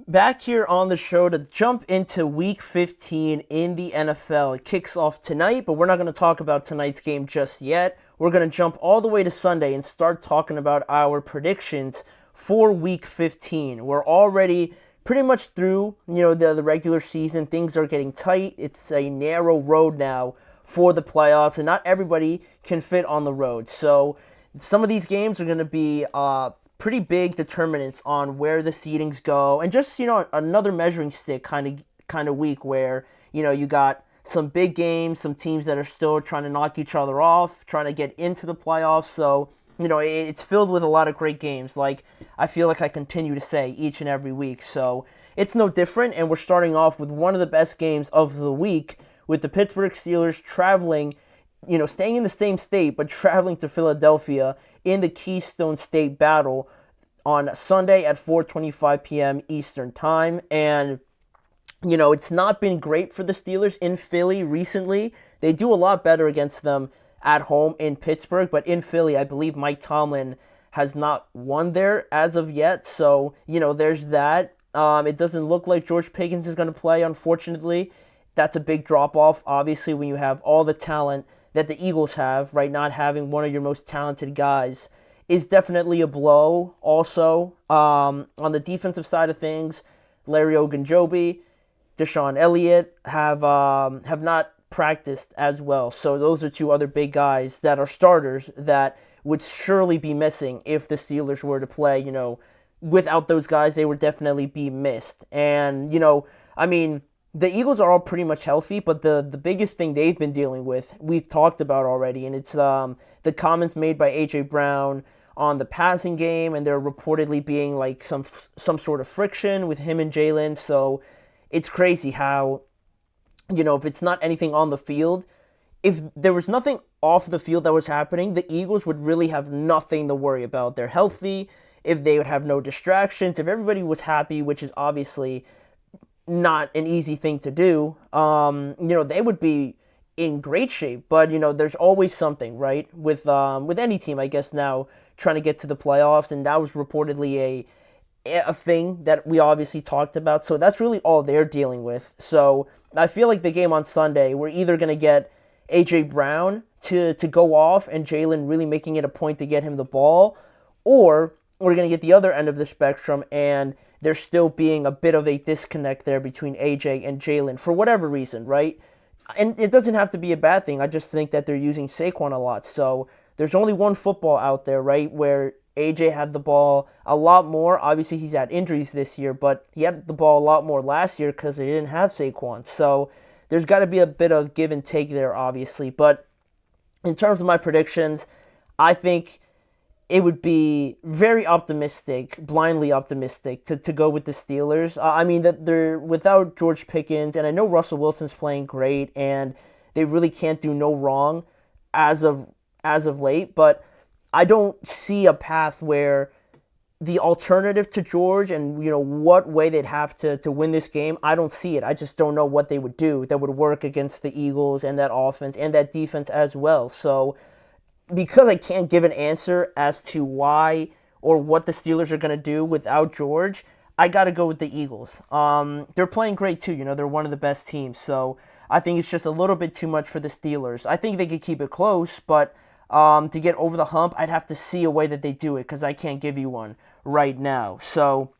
Back here on the show to jump into week 15 in the NFL. It kicks off tonight, but we're not going to talk about tonight's game just yet. We're going to jump all the way to Sunday and start talking about our predictions for week 15. We're already pretty much through, the regular season. Things are getting tight. It's a narrow road now for the playoffs, and not everybody can fit on the road. So some of these games are going to be pretty big determinants on where the seedings go, and just another measuring stick kind of week where you got some big games, some teams that are still trying to knock each other off, trying to get into the playoffs. So it's filled with a lot of great games. Like I feel like I continue to say each and every week. So it's no different, and we're starting off with one of the best games of the week with the Pittsburgh Steelers traveling, staying in the same state, but traveling to Philadelphia in the Keystone State Battle on Sunday at 4:25 p.m. Eastern Time. And, it's not been great for the Steelers in Philly recently. They do a lot better against them at home in Pittsburgh, but in Philly, I believe Mike Tomlin has not won there as of yet. So, there's that. It doesn't look like George Pickens is going to play, unfortunately. That's a big drop off, obviously, when you have all the talent that the Eagles have, right? Not having one of your most talented guys is definitely a blow. Also, on the defensive side of things, Larry Ogunjobi, Deshaun Elliott have not practiced as well. So those are two other big guys that are starters that would surely be missing if the Steelers were to play. Without those guys, they would definitely be missed. And I mean, the Eagles are all pretty much healthy, but the biggest thing they've been dealing with, we've talked about already, and it's the comments made by A.J. Brown on the passing game, and there reportedly being like some sort of friction with him and Jalen. So it's crazy how, if it's not anything on the field, if there was nothing off the field that was happening, the Eagles would really have nothing to worry about. They're healthy, if they would have no distractions, if everybody was happy, which is obviously not an easy thing to do, they would be in great shape. But there's always something, right? With any team, I guess now trying to get to the playoffs, and that was reportedly a thing that we obviously talked about. So that's really all they're dealing with. So I feel like the game on Sunday, we're either gonna get AJ Brown to go off and Jalen really making it a point to get him the ball, or we're gonna get the other end of the spectrum and there still being a bit of a disconnect there between AJ and Jalen for whatever reason, right? And it doesn't have to be a bad thing. I just think that they're using Saquon a lot. So there's only one football out there, right, where AJ had the ball a lot more. Obviously, he's had injuries this year, but he had the ball a lot more last year because they didn't have Saquon. So there's got to be a bit of give and take there, obviously. But in terms of my predictions, I think it would be very optimistic, blindly optimistic, to go with the Steelers. I mean, that they're without George Pickens, and I know Russell Wilson's playing great, and they really can't do no wrong as of late. But I don't see a path where the alternative to George and what way they'd have to win this game. I don't see it. I just don't know what they would do that would work against the Eagles and that offense and that defense as well. So because I can't give an answer as to why or what the Steelers are going to do without George, I got to go with the Eagles. They're playing great too. They're one of the best teams. So I think it's just a little bit too much for the Steelers. I think they could keep it close, but to get over the hump, I'd have to see a way that they do it because I can't give you one right now. So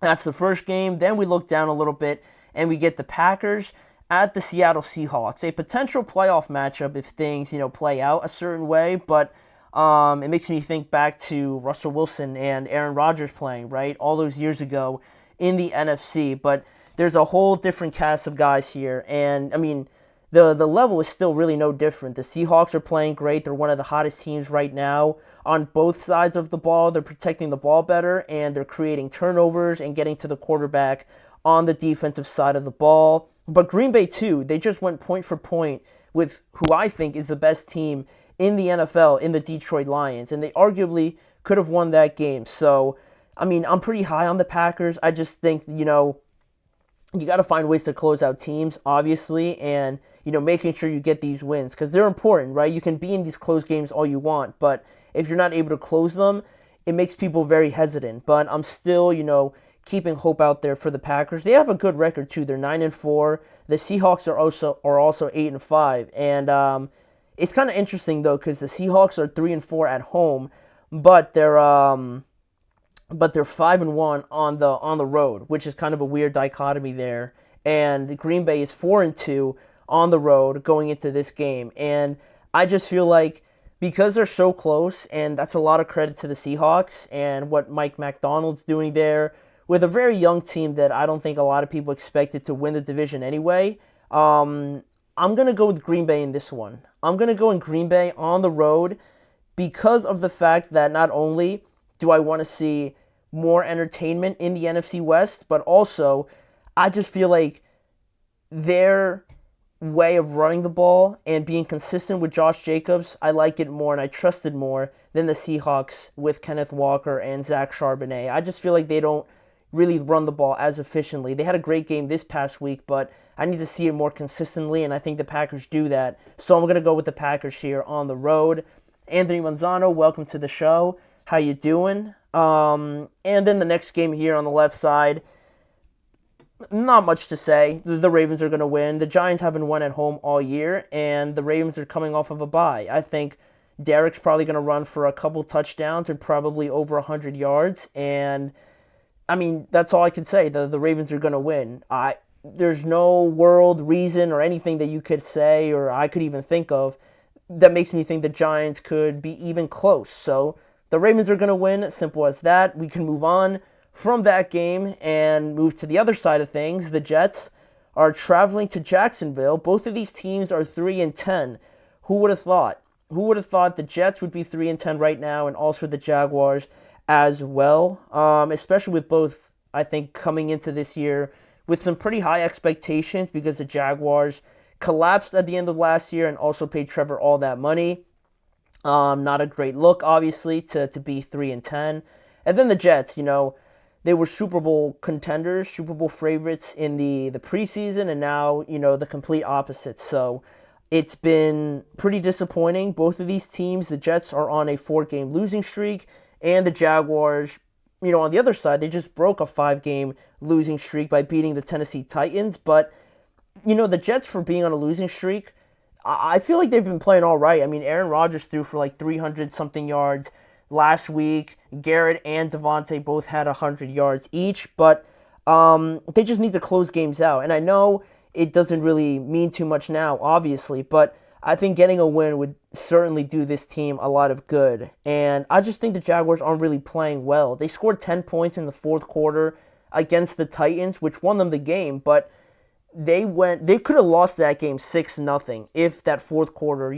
that's the first game. Then we look down a little bit and we get the Packers at the Seattle Seahawks, a potential playoff matchup if things, play out a certain way. But it makes me think back to Russell Wilson and Aaron Rodgers playing, right, all those years ago in the NFC. But there's a whole different cast of guys here, and I mean, the level is still really no different. The Seahawks are playing great. They're one of the hottest teams right now on both sides of the ball. They're protecting the ball better, and they're creating turnovers and getting to the quarterback on the defensive side of the ball. But Green Bay, too, they just went point for point with who I think is the best team in the NFL in the Detroit Lions, and they arguably could have won that game. So, I mean, I'm pretty high on the Packers. I just think, you got to find ways to close out teams, obviously, and, making sure you get these wins because they're important, right? You can be in these close games all you want, but if you're not able to close them, it makes people very hesitant. But I'm still, keeping hope out there for the Packers. They have a good record too. They're 9-4. The Seahawks are also 8-5, and it's kind of interesting though because the Seahawks are 3-4 at home, but they're 5-1 on the road, which is kind of a weird dichotomy there. And Green Bay is 4-2 on the road going into this game, and I just feel like because they're so close, and that's a lot of credit to the Seahawks and what Mike Macdonald's doing there with a very young team that I don't think a lot of people expected to win the division anyway. I'm going to go with Green Bay in this one. I'm going to go in Green Bay on the road because of the fact that not only do I want to see more entertainment in the NFC West, but also I just feel like their way of running the ball and being consistent with Josh Jacobs, I like it more and I trust it more than the Seahawks with Kenneth Walker and Zach Charbonnet. I just feel like they don't really run the ball as efficiently. They had a great game this past week, but I need to see it more consistently, and I think the Packers do that. So I'm going to go with the Packers here on the road. Anthony Manzano, welcome to the show. How you doing? And then the next game here on the left side, not much to say. The Ravens are going to win. The Giants haven't won at home all year, and the Ravens are coming off of a bye. I think Derek's probably going to run for a couple touchdowns and probably over 100 yards, and I mean, that's all I can say. The Ravens are going to win. There's no world reason or anything that you could say or I could even think of that makes me think the Giants could be even close. So the Ravens are going to win. Simple as that. We can move on from that game and move to the other side of things. The Jets are traveling to Jacksonville. Both of these teams are 3-10. Who would have thought? Who would have thought the Jets would be 3-10 right now, and also the Jaguars as well, especially with both, I think, coming into this year with some pretty high expectations because the Jaguars collapsed at the end of last year and also paid Trevor all that money. Not a great look, obviously, to be 3-10. And then the Jets, they were Super Bowl contenders, Super Bowl favorites in the preseason, and now, the complete opposite. So it's been pretty disappointing. Both of these teams, the Jets are on a 4-game losing streak, and the Jaguars, on the other side, they just broke a 5-game losing streak by beating the Tennessee Titans. But, the Jets, for being on a losing streak, I feel like they've been playing all right. I mean, Aaron Rodgers threw for like 300-something yards last week. Garrett and Devontae both had 100 yards each. But they just need to close games out. And I know it doesn't really mean too much now, obviously, but I think getting a win would certainly do this team a lot of good. And I just think the Jaguars aren't really playing well. They scored 10 points in the fourth quarter against the Titans, which won them the game, but they could have lost that game 6-0 if that fourth quarter,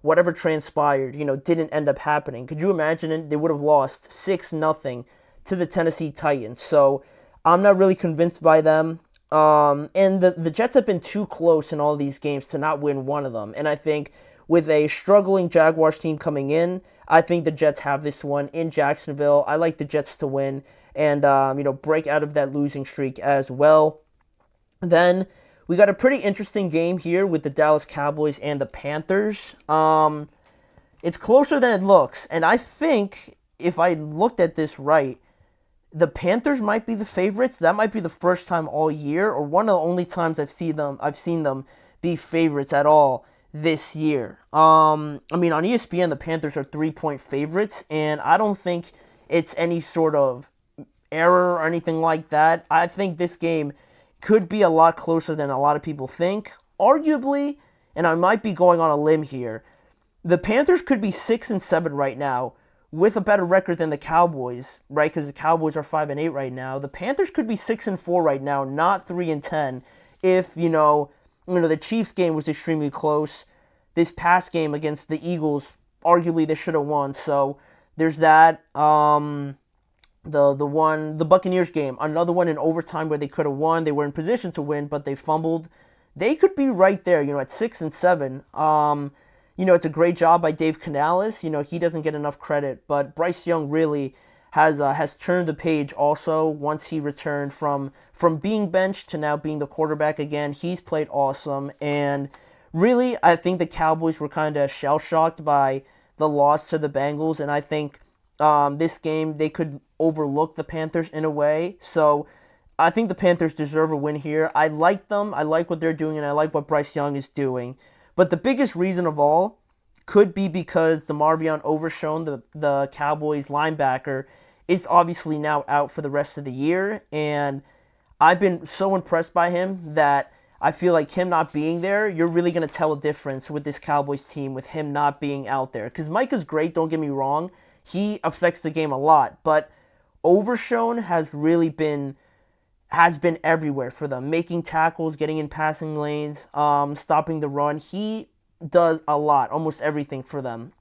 whatever transpired, didn't end up happening. Could you imagine it? They would have lost 6-0 to the Tennessee Titans. So I'm not really convinced by them. And the Jets have been too close in all these games to not win one of them. And I think with a struggling Jaguars team coming in, I think the Jets have this one in Jacksonville. I like the Jets to win and, break out of that losing streak as well. Then we got a pretty interesting game here with the Dallas Cowboys and the Panthers. It's closer than it looks. And I think if I looked at this right, the Panthers might be the favorites. That might be the first time all year, or one of the only times I've seen them be favorites at all this year. On ESPN, the Panthers are 3-point favorites, and I don't think it's any sort of error or anything like that. I think this game could be a lot closer than a lot of people think. Arguably, and I might be going on a limb here, the Panthers could be 6-7 right now, with a better record than the Cowboys, right? Because the Cowboys are 5-8 right now. The Panthers could be 6-4 right now, not 3-10. If the Chiefs game was extremely close. This past game against the Eagles, arguably they should have won. So there's that. The Buccaneers game, another one in overtime where they could have won. They were in position to win, but they fumbled. They could be right there, at 6-7. It's a great job by Dave Canales. He doesn't get enough credit, but Bryce Young really has turned the page also once he returned from being benched to now being the quarterback again. He's played awesome, and really, I think the Cowboys were kind of shell-shocked by the loss to the Bengals, and I think this game, they could overlook the Panthers in a way. So I think the Panthers deserve a win here. I like them. I like what they're doing, and I like what Bryce Young is doing. But the biggest reason of all could be because DeMarvion Overshown, the Cowboys linebacker, is obviously now out for the rest of the year. And I've been so impressed by him that I feel like him not being there, you're really going to tell a difference with this Cowboys team with him not being out there. Because Mike is great, don't get me wrong. He affects the game a lot. But Overshown has been everywhere for them, making tackles, getting in passing lanes, stopping the run. He does a lot, almost everything for them.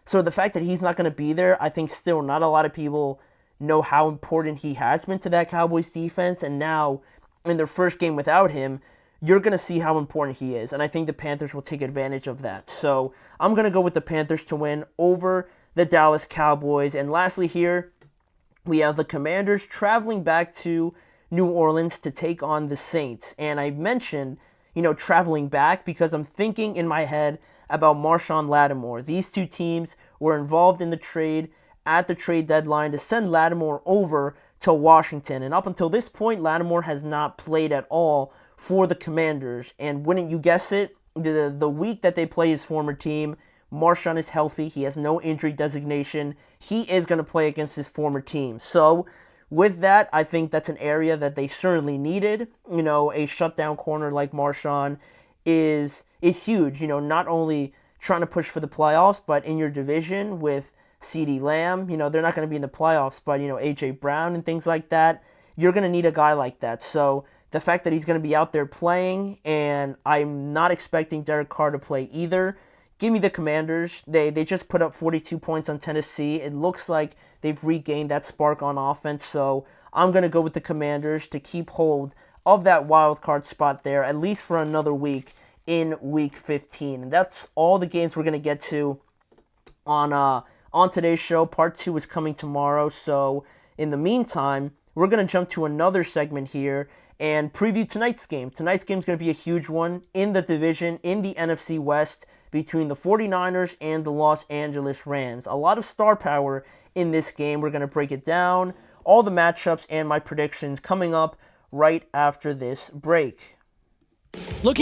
So the fact that he's not going to be there, I think still not a lot of people know how important he has been to that Cowboys defense. And now, in their first game without him, you're going to see how important he is. And I think the Panthers will take advantage of that. So I'm going to go with the Panthers to win over the Dallas Cowboys. And lastly here, we have the Commanders traveling back to New Orleans to take on the Saints. And I mentioned, traveling back because I'm thinking in my head about Marshawn Lattimore. These two teams were involved in the trade at the trade deadline to send Lattimore over to Washington. And up until this point, Lattimore has not played at all for the Commanders. And wouldn't you guess it, the week that they play his former team, Marshawn is healthy. He has no injury designation. He is going to play against his former team. So with that, I think that's an area that they certainly needed. A shutdown corner like Marshawn is huge. Not only trying to push for the playoffs, but in your division with CeeDee Lamb, they're not going to be in the playoffs, but, A.J. Brown and things like that, you're going to need a guy like that. So the fact that he's going to be out there playing, and I'm not expecting Derek Carr to play either, give me the Commanders. They just put up 42 points on Tennessee. It looks like they've regained that spark on offense, so I'm going to go with the Commanders to keep hold of that wild card spot there, at least for another week in Week 15. And that's all the games we're going to get to on today's show. Part 2 is coming tomorrow, so in the meantime, we're going to jump to another segment here and preview tonight's game. Tonight's game is going to be a huge one in the division, in the NFC West, between the 49ers and the Los Angeles Rams. A lot of star power in this game. We're going to break it down, all the matchups and my predictions coming up right after this break. Looking